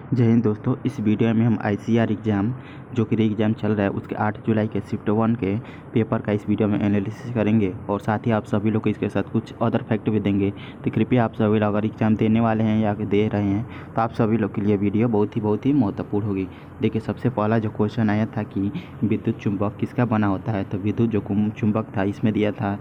जय हिंद दोस्तों। इस वीडियो में हम आईसीआर एग्ज़ाम जो कि री एग्ज़ाम चल रहा है उसके 8 जुलाई के शिफ्ट 1 के पेपर का इस वीडियो में एनालिसिस करेंगे और साथ ही आप सभी लोग इसके साथ कुछ अदर फैक्ट भी देंगे। तो कृपया आप सभी लोग अगर एग्ज़ाम देने वाले हैं या दे रहे हैं तो आप सभी लोग के लिए वीडियो बहुत ही महत्वपूर्ण होगी। देखिए, सबसे पहला जो क्वेश्चन आया था कि विद्युत चुंबक किसका बना होता है, तो विद्युत जो चुंबक था इसमें दिया था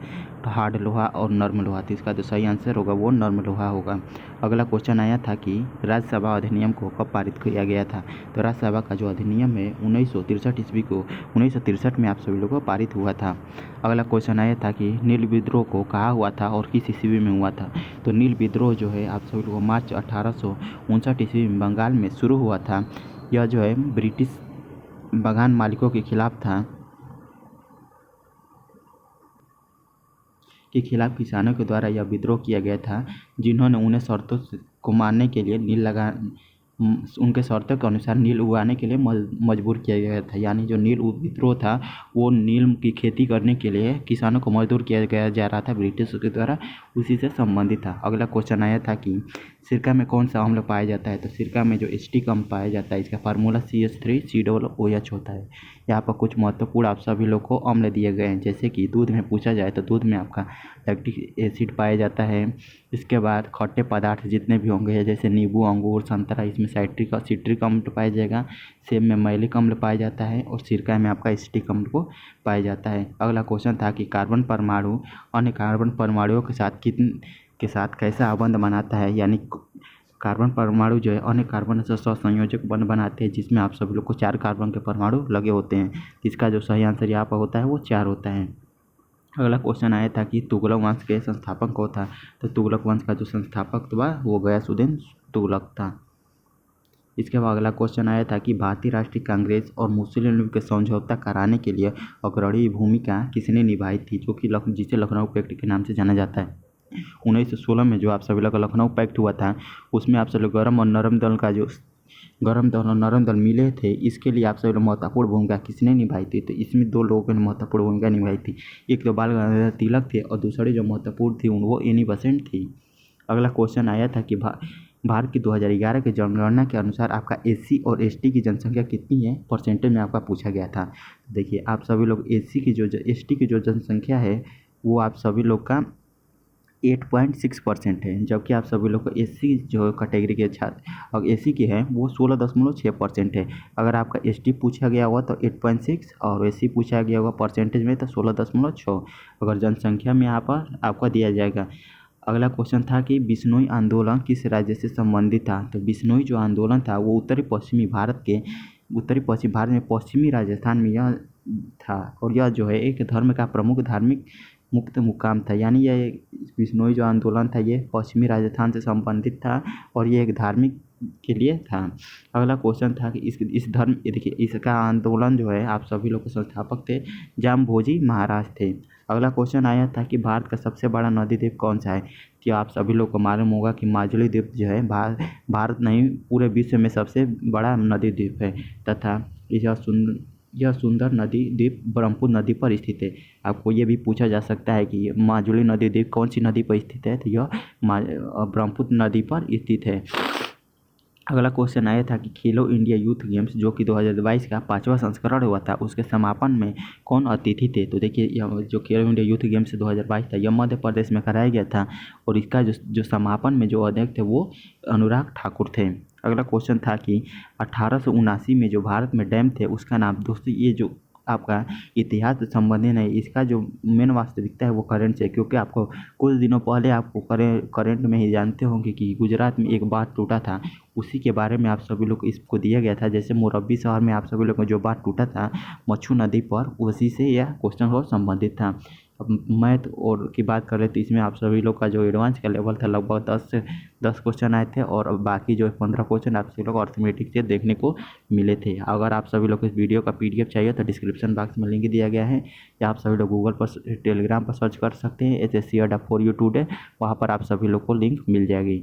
हार्ड लोहा और नर्म लोहा, तो इसका जो सही आंसर होगा वो नर्म लोहा होगा। अगला क्वेश्चन आया था कि राज्यसभा अधिनियम को कब पारित किया गया था, तो राज्यसभा का जो अधिनियम है 1963 ईस्वी को 1963 में आप सभी लोगों को पारित हुआ था। अगला क्वेश्चन आया था कि नील विद्रोह को कहाँ हुआ था और किस ईस्वी में हुआ था, तो नील विद्रोह जो है आप सभी लोगों को मार्च 1859 ईस्वी में बंगाल में शुरू हुआ था। यह जो है ब्रिटिश बागान मालिकों के खिलाफ था, के खिलाफ किसानों के द्वारा यह विद्रोह किया गया था, जिन्होंने उन्हें शर्तों को मानने के लिए उनके शर्तों के अनुसार नील उगाने के लिए मजबूर किया गया था। यानी जो नील विद्रोह था वो नील की खेती करने के लिए किसानों को मजबूर किया जा रहा था ब्रिटिश के द्वारा, उसी से संबंधित था। अगला क्वेश्चन आया था कि सिरका में कौन सा अम्ल पाया जाता है, तो सिरका में जो एसिटिक अम्ल पाया जाता है इसका फार्मूला CH3COOH होता है। यहाँ पर कुछ महत्वपूर्ण आप सभी लोग को अम्ल दिए गए हैं, जैसे कि दूध में पूछा जाए तो दूध में आपका लैक्टिक एसिड पाया जाता है। इसके बाद खट्टे पदार्थ जितने भी होंगे जैसे नींबू, अंगूर, संतरा, इसमें सिट्रिक अम्ल पाया जाएगा। सेब में मैलिक अम्ल पाया जाता है और सिरका में आपका एसिटिक अम्ल को पाया जाता है। अगला क्वेश्चन था कि कार्बन परमाणु अन्य कार्बन परमाणुओं के साथ कैसा आबंध बनाता है, यानी कार्बन परमाणु जो है अन्य कार्बन से सहसंयोजक बंध बनाते हैं, जिसमें आप सभी लोग को 4 कार्बन के परमाणु लगे होते हैं। इसका जो सही आंसर यहाँ पर होता है वो 4 होता है। अगला क्वेश्चन आया था कि तुगलक वंश के संस्थापक कौन था, तो तुगलक वंश का जो संस्थापक था वो गयासुद्दीन तुगलक था। इसके बाद अगला क्वेश्चन आया था कि भारतीय राष्ट्रीय कांग्रेस और मुस्लिम लीग के समझौता कराने के लिए अग्रणी भूमिका किसने निभाई थी, जो कि जिसे लखनऊ पैक्ट के नाम से जाना जाता है। 1916 में जो आप सभी लोग का लखनऊ पैक्ट हुआ था उसमें आप सभी लोग गरम और नरम दल का जो गरम दल और नरम दल मिले थे, इसके लिए आप सभी लोग महत्वपूर्ण भूमिका किसने निभाई थी, तो इसमें 2 लोगों ने महत्वपूर्ण भूमिका निभाई थी। एक तो बाल गंगाधर तिलक थे और दूसरी जो महत्वपूर्ण थी वो एनी बेसेंट थी। अगला क्वेश्चन आया था कि भारत की 2011 की जनगणना के अनुसार आपका SC और ST की जनसंख्या कितनी है, परसेंटेज में आपका पूछा गया था। देखिए, आप सभी लोग ST की जो जनसंख्या है वो आप सभी लोग का 8.6% है, जबकि आप सभी लोग को SC जो कैटेगरी के छात्र और SC के हैं वो 16.6% है। अगर आपका ST पूछा गया होगा तो 8.6 और SC पूछा गया होगा परसेंटेज में तो 16.6 अगर जनसंख्या में यहाँ पर आपका दिया जाएगा। अगला क्वेश्चन था कि बिश्नोई आंदोलन किस राज्य से संबंधित था, तो बिश्नोई जो आंदोलन था वो उत्तरी पश्चिमी भारत में पश्चिमी राजस्थान में यह था, और यह जो है एक धर्म का प्रमुख धार्मिक मुक्त मुकाम था। यानी यह बिश्नोई जो आंदोलन था ये पश्चिमी राजस्थान से संबंधित था और ये एक धार्मिक के लिए था। अगला क्वेश्चन था कि इस धर्म देखिए इसका आंदोलन जो है आप सभी लोग के संस्थापक थे जामभोजी महाराज थे। अगला क्वेश्चन आया था कि भारत का सबसे बड़ा नदी द्वीप कौन सा है, कि आप सभी लोग को मालूम होगा कि माजुली द्वीप जो है भारत नहीं पूरे विश्व में सबसे बड़ा नदी द्वीप है तथा यह सुंदर नदी द्वीप ब्रह्मपुत्र नदी पर स्थित है। आपको ये भी पूछा जा सकता है कि माजुली नदी द्वीप कौन सी नदी पर स्थित है, तो यह ब्रह्मपुत्र नदी पर स्थित है। अगला क्वेश्चन आया था कि खेलो इंडिया यूथ गेम्स जो कि 2022 का 5वां संस्करण हुआ था उसके समापन में कौन अतिथि थे, तो देखिए यह जो खेलो इंडिया यूथ गेम्स 2022 था यह मध्य प्रदेश में कराया गया था और इसका जो समापन में जो अध्यक्ष थे वो अनुराग ठाकुर थे। अगला क्वेश्चन था कि 1879 में जो भारत में डैम थे उसका नाम, दोस्तों ये जो आपका इतिहास संबंधी नहीं, इसका जो मेन वास्तविकता है वो करंट से, क्योंकि आपको कुछ दिनों पहले आपको करंट में ही जानते होंगे कि गुजरात में एक बांध टूटा था, उसी के बारे में आप सभी लोग इसको दिया गया था। जैसे मोरबी शहर में आप सभी लोग को जो बांध टूटा था मच्छू नदी पर, उसी से यह क्वेश्चन को संबंधित था। अब मैथ और की बात करें तो इसमें आप सभी लोग का जो एडवांस का लेवल था लगभग 10 क्वेश्चन आए थे और बाकी जो 15 क्वेश्चन आप सभी लोग अर्थमेटिक से देखने को मिले थे। अगर आप सभी लोग को इस वीडियो का PDF चाहिए तो डिस्क्रिप्शन बॉक्स में लिंक दिया गया है, या आप सभी लोग गूगल पर टेलीग्राम पर सर्च कर सकते हैं SSC Adda for you today, वहाँ पर आप सभी लोग को लिंक मिल जाएगी।